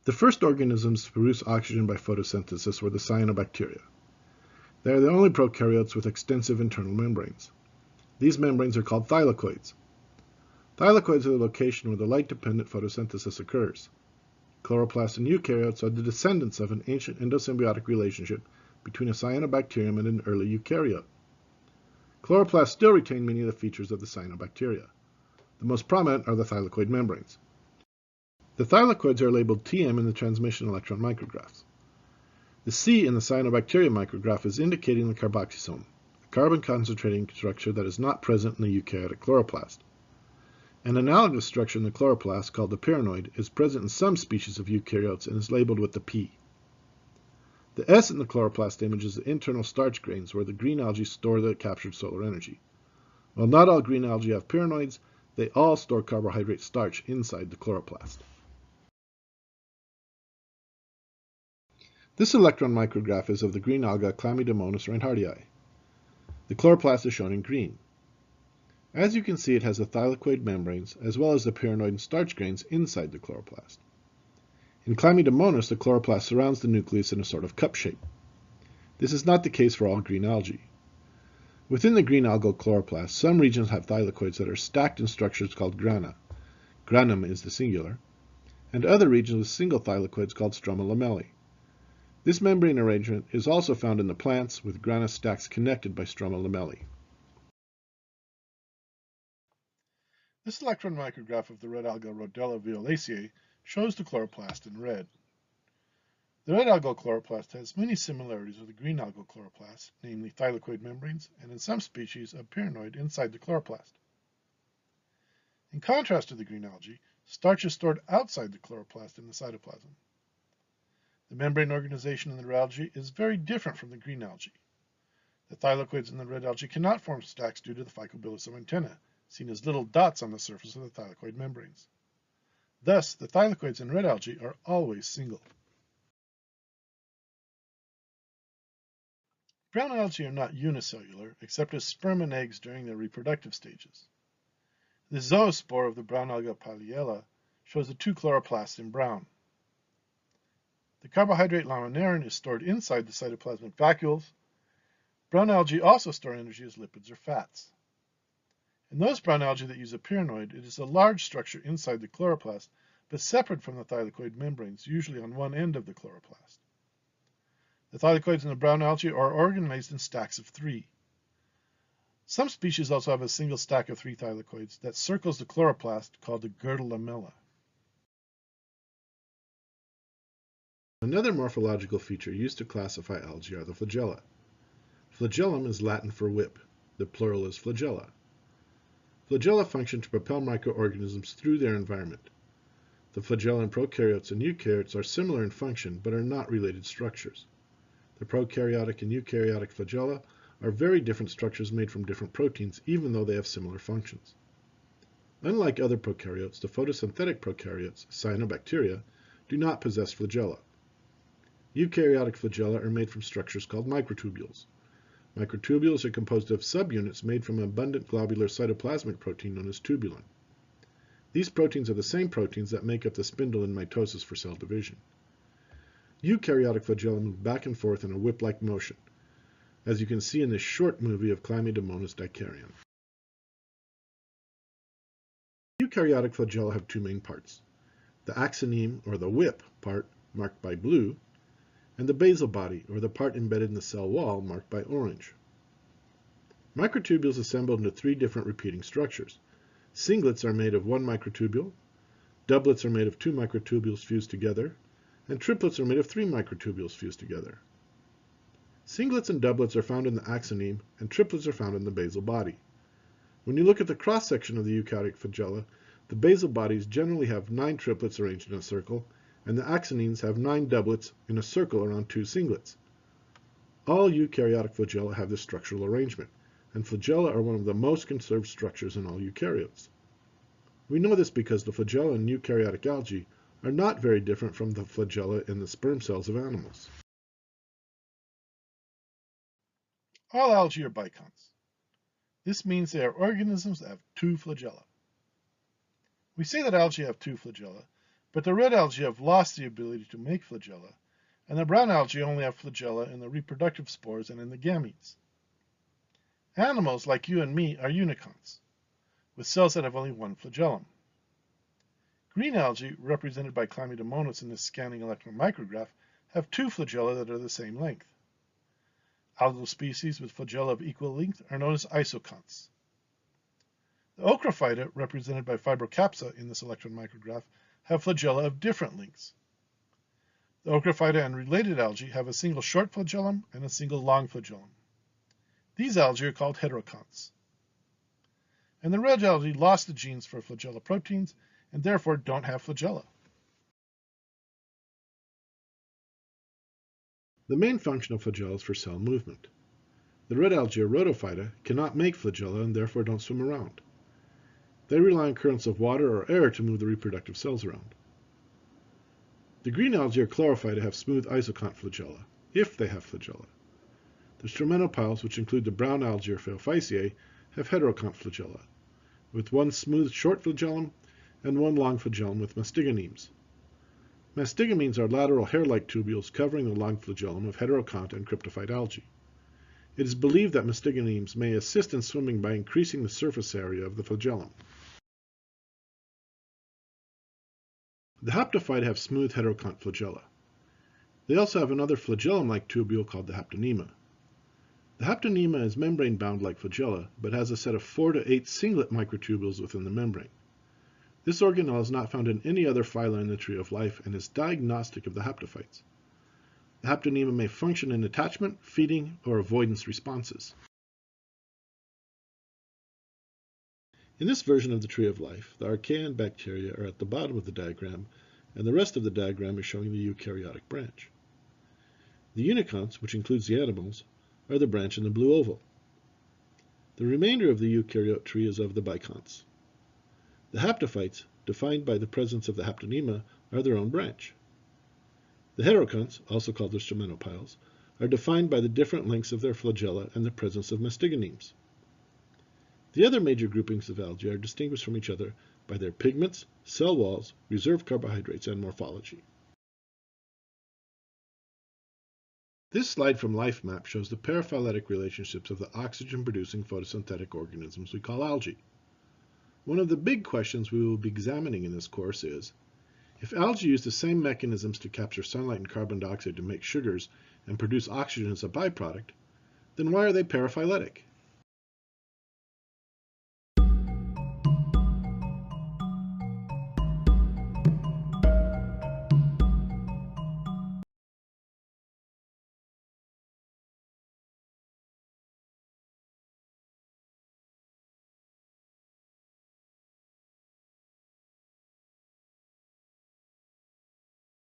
The first organisms to produce oxygen by photosynthesis were the cyanobacteria. They are the only prokaryotes with extensive internal membranes. These membranes are called thylakoids. Thylakoids are the location where the light-dependent photosynthesis occurs. Chloroplasts and eukaryotes are the descendants of an ancient endosymbiotic relationship between a cyanobacterium and an early eukaryote. Chloroplasts still retain many of the features of the cyanobacteria. The most prominent are the thylakoid membranes. The thylakoids are labeled Tm in the transmission electron micrographs. The C in the cyanobacteria micrograph is indicating the carboxysome, a carbon-concentrating structure that is not present in the eukaryotic chloroplast. An analogous structure in the chloroplast, called the pyrenoid, is present in some species of eukaryotes and is labeled with the P. The S in the chloroplast image is the internal starch grains where the green algae store the captured solar energy. While not all green algae have pyrenoids, they all store carbohydrate starch inside the chloroplast. This electron micrograph is of the green alga Chlamydomonas reinhardtii. The chloroplast is shown in green. As you can see, it has the thylakoid membranes as well as the pyrenoid and starch grains inside the chloroplast. In Chlamydomonas, the chloroplast surrounds the nucleus in a sort of cup shape. This is not the case for all green algae. Within the green algal chloroplast, some regions have thylakoids that are stacked in structures called grana. Granum is the singular, and other regions with single thylakoids called stroma lamellae. This membrane arrangement is also found in the plants, with grana stacks connected by stroma lamellae. This electron micrograph of the red alga Rhodella violaceae shows the chloroplast in red. The red algal chloroplast has many similarities with the green algal chloroplast, namely thylakoid membranes, and in some species a pyrenoid inside the chloroplast. In contrast to the green algae, starch is stored outside the chloroplast in the cytoplasm. The membrane organization in the red algae is very different from the green algae. The thylakoids in the red algae cannot form stacks due to the phycobilosome antenna, seen as little dots on the surface of the thylakoid membranes. Thus, the thylakoids in red algae are always single. Brown algae are not unicellular, except as sperm and eggs during their reproductive stages. The zoospore of the brown alga Palliella shows the two chloroplasts in brown. The carbohydrate laminarin is stored inside the cytoplasmic vacuoles. Brown algae also store energy as lipids or fats. In those brown algae that use a pyrenoid, it is a large structure inside the chloroplast, but separate from the thylakoid membranes, usually on one end of the chloroplast. The thylakoids in the brown algae are organized in stacks of 3. Some species also have a single stack of 3 thylakoids that circles the chloroplast, called the girdle lamella. Another morphological feature used to classify algae are the flagella. Flagellum is Latin for whip. The plural is flagella. Flagella function to propel microorganisms through their environment. The flagella in prokaryotes and eukaryotes are similar in function, but are not related structures. The prokaryotic and eukaryotic flagella are very different structures made from different proteins, even though they have similar functions. Unlike other prokaryotes, the photosynthetic prokaryotes, cyanobacteria, do not possess flagella. Eukaryotic flagella are made from structures called microtubules. Microtubules are composed of subunits made from an abundant globular cytoplasmic protein known as tubulin. These proteins are the same proteins that make up the spindle in mitosis for cell division. Eukaryotic flagella move back and forth in a whip-like motion, as you can see in this short movie of Chlamydomonas dicarion. Eukaryotic flagella have 2 main parts: the axoneme, or the whip, part marked by blue, and the basal body, or the part embedded in the cell wall, marked by orange. Microtubules assemble into 3 different repeating structures. Singlets are made of 1 microtubule, doublets are made of 2 microtubules fused together, and triplets are made of 3 microtubules fused together. Singlets and doublets are found in the axoneme, and triplets are found in the basal body. When you look at the cross-section of the eukaryotic flagella, the basal bodies generally have 9 triplets arranged in a circle, and the axonemes have 9 doublets in a circle around 2 singlets. All eukaryotic flagella have this structural arrangement, and flagella are one of the most conserved structures in all eukaryotes. We know this because the flagella in eukaryotic algae are not very different from the flagella in the sperm cells of animals. All algae are bicons. This means they are organisms that have two flagella. We say that algae have two flagella, but the red algae have lost the ability to make flagella, and the brown algae only have flagella in the reproductive spores and in the gametes. Animals like you and me are uniconts, with cells that have only one flagellum. Green algae, represented by Chlamydomonas in this scanning electron micrograph, have two flagella that are the same length. Algal species with flagella of equal length are known as isoconts. The Ochrophyta, represented by Fibrocapsa in this electron micrograph, have flagella of different lengths. The Ochrophyta and related algae have a single short flagellum and a single long flagellum. These algae are called heteroconts. And the red algae lost the genes for flagella proteins and therefore don't have flagella. The main function of flagella is for cell movement. The red algae or rhodophyta cannot make flagella and therefore don't swim around. They rely on currents of water or air to move the reproductive cells around. The green algae or chlorophyta have smooth isocont flagella, if they have flagella. The stromatophiles, which include the brown algae or Phaeophyceae, have heterocont flagella, with one smooth short flagellum and one long flagellum with mastigonemes. Mastigonemes are lateral hair-like tubules covering the long flagellum of heterocont and cryptophyte algae. It is believed that mastigonemes may assist in swimming by increasing the surface area of the flagellum. The haptophyta have smooth heterocont flagella. They also have another flagellum-like tubule called the haptonema. The haptonema is membrane-bound like flagella, but has a set of 4 to 8 singlet microtubules within the membrane. This organelle is not found in any other phyla in the tree of life and is diagnostic of the haptophytes. The haptonema may function in attachment, feeding, or avoidance responses. In this version of the tree of life, the archaea and bacteria are at the bottom of the diagram, and the rest of the diagram is showing the eukaryotic branch. The uniconts, which includes the animals, are the branch in the blue oval. The remainder of the eukaryote tree is of the biconts. The haptophytes, defined by the presence of the haptonema, are their own branch. The heteroconts, also called the stromatophiles, are defined by the different lengths of their flagella and the presence of mastigonemes. The other major groupings of algae are distinguished from each other by their pigments, cell walls, reserved carbohydrates, and morphology. This slide from LifeMap shows the paraphyletic relationships of the oxygen-producing photosynthetic organisms we call algae. One of the big questions we will be examining in this course is, if algae use the same mechanisms to capture sunlight and carbon dioxide to make sugars and produce oxygen as a byproduct, then why are they paraphyletic?